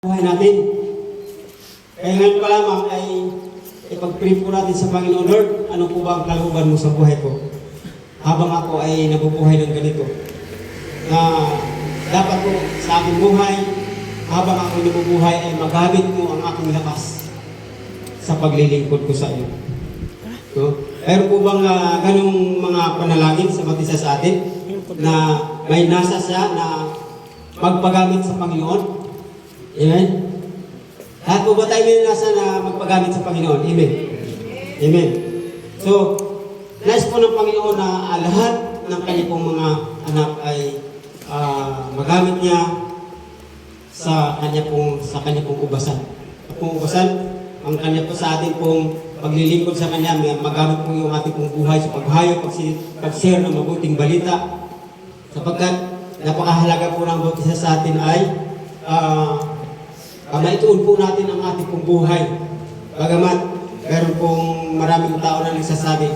Buhay natin. Kaya ngayon pa lamang ay ipag-pray po natin sa Panginoon. Lord, ano po ba ang kalooban mo sa buhay ko? Habang ako ay nabubuhay ng ganito. Na dapat po sa aking buhay, habang ako nabubuhay ay magamit mo ang aking lakas sa paglilingkod ko sa iyo. No? Pero po bang ganong mga panalangin sa mag-isa sa atin na may nasa siya na magpagamit sa Panginoon? Amen? Lahat po ba tayo may nasa na magpagamit sa Panginoon? Amen? Amen. So, nais po ng Panginoon na lahat ng kanyang pong mga anak ay magamit niya sa kanya pong ubasan. Pong ubasan, ang kanya po sa atin pong paglilingkod sa kanya, magamit po yung ating pong buhay sa paghayo, pag-share ng mabuting balita. Sapagkat napakahalaga po ng bawat isa sa atin ay maituon po natin ang ating pong buhay. Bagamat meron pong maraming tao na nagsasabi,